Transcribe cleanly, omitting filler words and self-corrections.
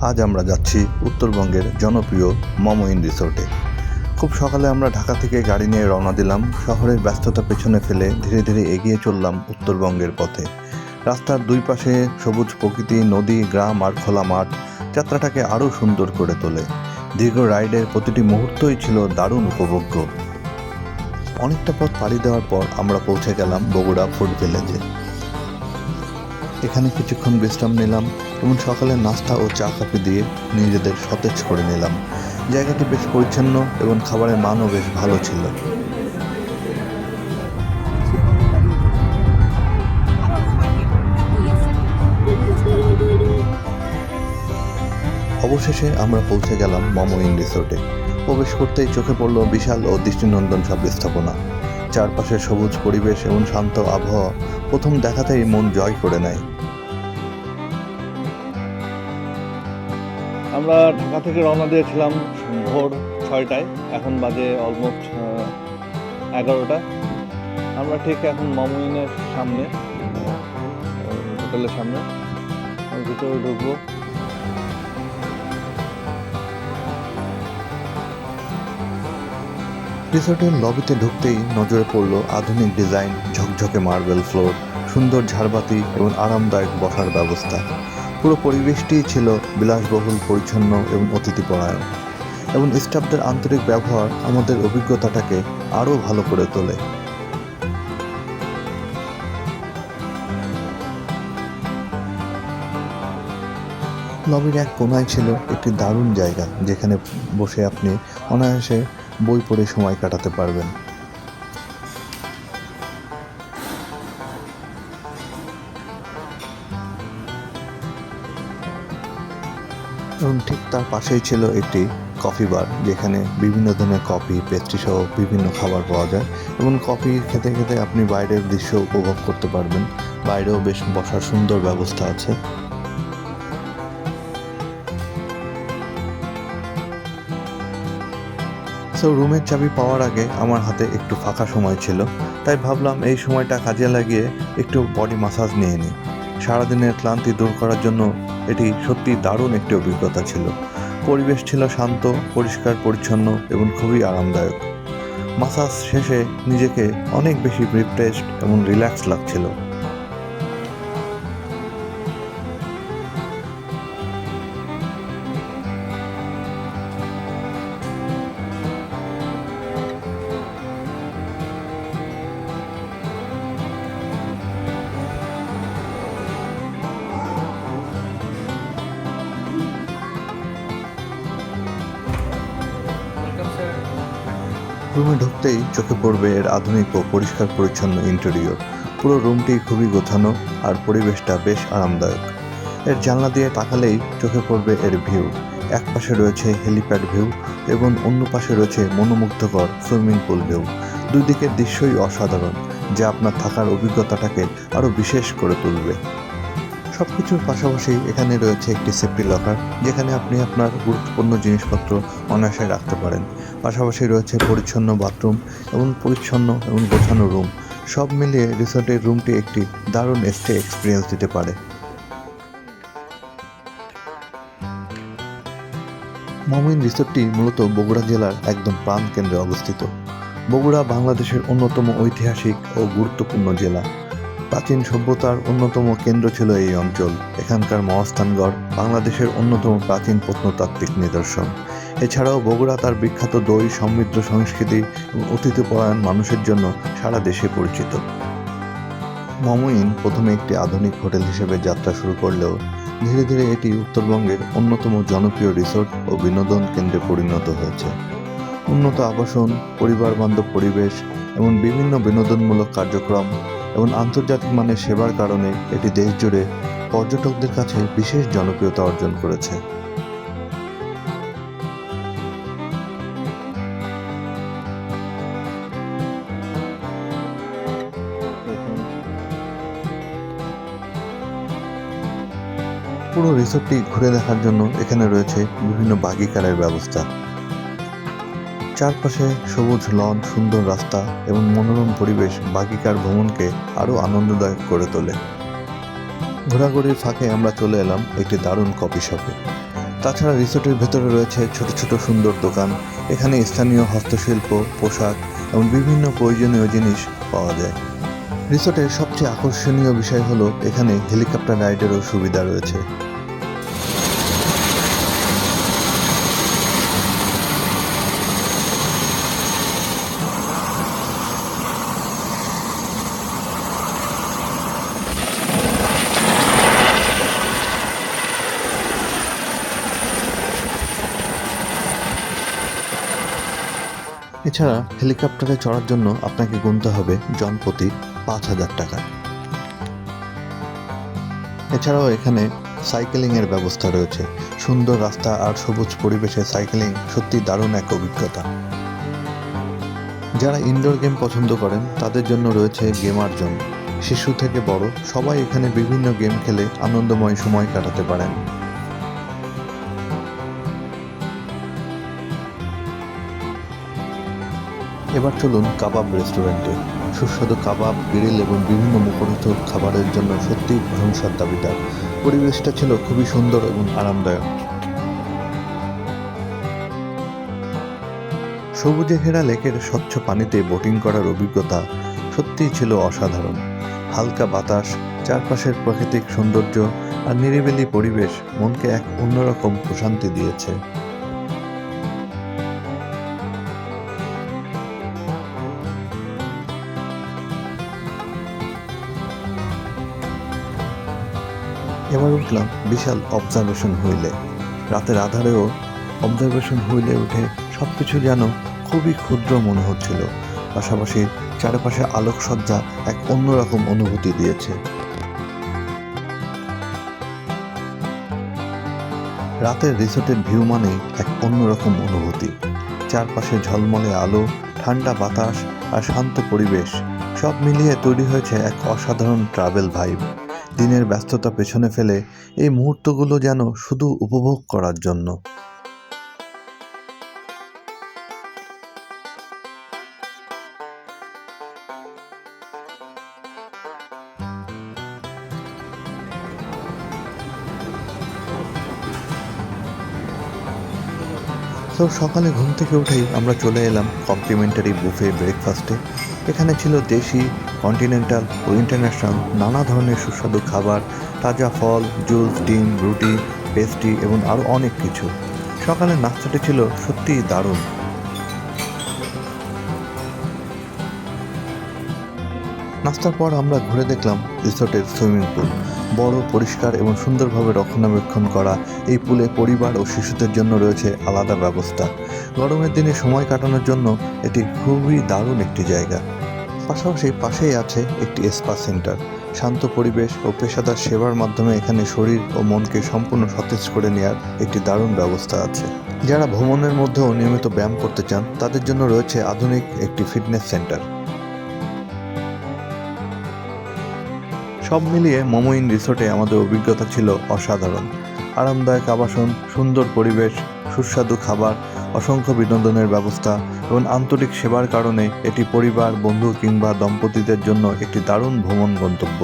আজ আমরা যাচ্ছি উত্তরবঙ্গের জনপ্রিয় মমইন রিসোর্টে। খুব সকালে আমরা ঢাকা থেকে গাড়ি নিয়ে রওনা দিলাম। শহরের ব্যস্ততা পেছনে ফেলে ধীরে ধীরে এগিয়ে চললাম উত্তরবঙ্গের পথে। রাস্তার দুই পাশে সবুজ প্রকৃতি, নদী, গ্রাম আর খোলা মাঠ যাত্রাটাকে আরও সুন্দর করে তোলে। দীর্ঘ রাইডের প্রতিটি মুহূর্তই ছিল দারুণ উপভোগ্য। অনেকটা পথ পাড়ি দেওয়ার পর আমরা পৌঁছে গেলাম বগুড়া ফুড ভিলেজে। এখানে কিছুক্ষণ বিশ্রাম নিলাম এবং সকালের নাস্তা ও চা কফি দিয়ে নিজেদের সতেজ করে নিলাম। জায়গাটি বেশ পরিচ্ছন্ন এবং খাবারের মানও বেশ ভালো ছিল। অবশেষে আমরা পৌঁছে গেলাম মমইন রিসোর্টে। প্রবেশ করতেই চোখে পড়ল বিশাল ও দৃষ্টিনন্দন সব স্থাপনা। চারপাশে সবুজ পরিবেশ এবং শান্ত আবহাওয়া প্রথম দেখাতেই মন জয় করে নেয়। আমরা ঢাকা থেকে রওনা দিয়েছিলাম ভোর 6টায়, এখন বাজে অলমোস্ট 11টা। আমরা ঠিক এখন মমইনের সামনে, হোটেলের সামনে ভিতরে ঢুকবো। রিসোর্টের লবিতে ঢুকতেই নজরে পড়ল আধুনিক ডিজাইন, ঝকঝকে মার্বেল ফ্লোর, সুন্দর ঝাড়বাতি এবং আরামদায়ক বসার ব্যবস্থা। পুরো পরিবেশটিই ছিল বিলাসবহুল, পরিচ্ছন্ন এবং অতিথিপরায়ণ, এবং স্টাফদের আন্তরিক ব্যবহার আমাদের অভিজ্ঞতাটাকে আরও ভালো করে তোলে। লবির এক কোনায় ছিল একটি দারুণ জায়গা, যেখানে বসে আপনি অনায়াসে বই পড়ে সময় কাটাতে পারবেন। এবং ঠিক তার পাশেই ছিল একটি কফি বার, যেখানে বিভিন্ন ধরনের কফি, পেস্ট্রি সহ বিভিন্ন খাবার পাওয়া যায়, এবং কফি খেতে খেতে আপনি বাইরের দৃশ্য উপভোগ করতে পারবেন। বাইরেও বেশ বসার সুন্দর ব্যবস্থা আছে। সো রুমের চাবি পাওয়ার আগে আমার হাতে একটু ফাঁকা সময় ছিল, তাই ভাবলাম এই সময়টা কাজে লাগিয়ে একটু বডি মাসাজ নিয়ে নিই। সারাদিনের ক্লান্তি দূর করার জন্য এটি সত্যি দারুণ একটি অভিজ্ঞতা ছিল। পরিবেশ ছিল শান্ত, পরিষ্কার পরিচ্ছন্ন এবং খুবই আরামদায়ক। মাসাজ শেষে নিজেকে অনেক বেশি রিফ্রেশড এবং রিল্যাক্স লাগছিল। রুমে ঢুকতেই চোখে পড়বে এর আধুনিক ও পরিষ্কার পরিচ্ছন্ন ইন্টেরিয়র। পুরো রুমটি খুবই গোছানো আর পরিবেশটা বেশ আরামদায়ক। এর জানলা দিয়ে তাকালেই চোখে পড়বে এর ভিউ। এক পাশে রয়েছে হেলিপ্যাড ভিউ এবং অন্য পাশে রয়েছে মনোমুগ্ধকর সুইমিং পুল ভিউ। দুই দিকের দৃশ্যই অসাধারণ, যা আপনার থাকার অভিজ্ঞতাটাকে আরও বিশেষ করে তুলবে। সব কিছুর পাশাপাশি এখানে রয়েছে একটি সেফটি লকার, যেখানে আপনি আপনার গুরুত্বপূর্ণ জিনিসপত্র অনায়াসে রাখতে পারেন। পাশাপাশি রয়েছে পরিচ্ছন্ন বাথরুম এবং পরিচ্ছন্ন এবং গোছানো রুম। সব মিলিয়ে রিসোর্টের রুমটি একটি দারুণ স্টে এক্সপিরিয়েন্স দিতে পারে। মমইন রিসোর্টটি মূলত বগুড়া জেলার একদম প্রাণকেন্দ্রে অবস্থিত। বগুড়া বাংলাদেশের অন্যতম ঐতিহাসিক ও গুরুত্বপূর্ণ জেলা। প্রাচীন সভ্যতার অন্যতম কেন্দ্র ছিল এই অঞ্চল। এখানকার মহাস্থানগড় বাংলাদেশের অন্যতম প্রাচীন প্রত্নতাত্ত্বিক নিদর্শন। এছাড়াও বগুড়া তার বিখ্যাত দই, সমৃদ্ধ সংস্কৃতি এবং অতিথিপরায়ণ মানুষের জন্য সারা দেশে পরিচিত। মমইন প্রথমে একটি আধুনিক হোটেল হিসেবে যাত্রা শুরু করলেও ধীরে ধীরে এটি উত্তরবঙ্গের অন্যতম জনপ্রিয় রিসোর্ট ও বিনোদন কেন্দ্রে পরিণত হয়েছে। উন্নত আবাসন, পরিবার বান্ধব পরিবেশ এবং বিভিন্ন বিনোদনমূলক কার্যক্রম এবং আন্তর্জাতিক মানের সেবার কারণে এটি দেশ জুড়ে পর্যটকদের কাছে বিশেষ জনপ্রিয়তা অর্জন করেছে। পুরো রিসোর্টটি ঘুরে দেখার জন্য এখানে রয়েছে বিভিন্ন বাগি কারের ব্যবস্থা। চারপাশে সবুজ লন, সুন্দর রাস্তা এবং মনোরম পরিবেশ বাগি কার ভ্রমণকে আরও আনন্দদায়ক করে তোলে। ঘোরাঘুরির ফাঁকে আমরা চলে এলাম একটি দারুণ কফি শপে। তাছাড়া রিসোর্টের ভেতরে রয়েছে ছোট ছোট সুন্দর দোকান। এখানে স্থানীয় হস্তশিল্প, পোশাক এবং বিভিন্ন প্রয়োজনীয় জিনিস পাওয়া যায়। রিসোর্টের সবচেয়ে আকর্ষণীয় বিষয় হলো এখানে হেলিকপ্টার রাইডেরও সুবিধা রয়েছে। এছাড়া হেলিকপ্টারে চড়ার জন্য আপনাকে গুনতে হবে জনপ্রতি 5,000 টাকা। এছাড়াও এখানে সাইকেলিংয়ের ব্যবস্থা রয়েছে। সুন্দর রাস্তা আর সবুজ পরিবেশে সাইকেলিং সত্যি দারুণ এক অভিজ্ঞতা। যারা ইনডোর গেম পছন্দ করেন তাদের জন্য রয়েছে গেমার জোন। শিশু থেকে বড় সবাই এখানে বিভিন্ন গেম খেলে আনন্দময় সময় কাটাতে পারেন। এবার চলুন কাবাব রেস্টুরেন্টে। সুস্বাদু কাবাব, গ্রিল এবং বিভিন্ন মুখরিত খাবারের জন্য সত্যিই প্রশংসার দাবিদার। পরিবেশটা ছিল খুবই সুন্দর এবং আরামদায়ক। সবুজে ঘেরা লেকের স্বচ্ছ পানিতে বোটিং করার অভিজ্ঞতা সত্যিই ছিল অসাধারণ। হালকা বাতাস, চারপাশের প্রাকৃতিক সৌন্দর্য আর নিরিবিলি পরিবেশ মনকে এক অন্যরকম প্রশান্তি দিয়েছে। এবার উঠলাম বিশাল অবজারভেশন হুইলে। রাতের আধারেও অবজারভেশন হুইলে উঠে সবকিছু যেন খুবই ক্ষুদ্র মনে হচ্ছিল। পাশাপাশি চারপাশে আলোকসজ্জা এক অন্যরকম অনুভূতি দিয়েছে। রাতের রিসোর্টের ভিউ মানেই এক অন্যরকম অনুভূতি। চারপাশে ঝলমলে আলো, ঠান্ডা বাতাস আর শান্ত পরিবেশ সব মিলিয়ে তৈরি হয়েছে এক অসাধারণ ট্রাভেল ভাইব। দিনের ব্যস্ততা পেছনে ফেলে এই মুহূর্তগুলো যেন শুধু উপভোগ করার জন্য। তো সকালে ঘুম থেকে উঠেই আমরা চলে এলাম কমপ্লিমেন্টারি বুফে ব্রেকফাস্টে। এখানে ছিল দেশি, কন্টিনেন্টাল ও ইন্টারন্যাশনাল নানা ধরনের সুস্বাদু খাবার, তাজা ফল, জুস, ডিম, রুটি, পেস্ট্রি এবং আরও অনেক কিছু। সকালের নাস্তাটি ছিল সত্যিই দারুণ। নাস্তার পর আমরা ঘুরে দেখলাম রিসোর্টের সুইমিং পুল। বড়, পরিষ্কার এবং সুন্দরভাবে রক্ষণাবেক্ষণ করা এই পুলে পরিবার ও শিশুদের জন্য রয়েছে আলাদা ব্যবস্থা। গরমের দিনে সময় কাটানোর জন্য এটি খুবই দারুণ একটি জায়গা। পাশাপাশি পাশেই আছে একটি স্পা সেন্টার। শান্ত পরিবেশ ও পেশাদার সেবার মাধ্যমে এখানে শরীর ও মনকে সম্পূর্ণ সতেজ করে নেওয়ার একটি দারুণ ব্যবস্থা আছে। যারা ভ্রমণের মধ্যেও নিয়মিত ব্যায়াম করতে চান তাদের জন্য রয়েছে আধুনিক একটি ফিটনেস সেন্টার। সব মিলিয়ে মমইন রিসোর্টে আমাদের অভিজ্ঞতা ছিল অসাধারণ। আরামদায়ক আবাসন, সুন্দর পরিবেশ, সুস্বাদু খাবার, অসংখ্য বিনোদনের ব্যবস্থা এবং আন্তরিক সেবার কারণে এটি পরিবার, বন্ধু কিংবা দম্পতিদের জন্য একটি দারুণ ভ্রমণ গন্তব্য।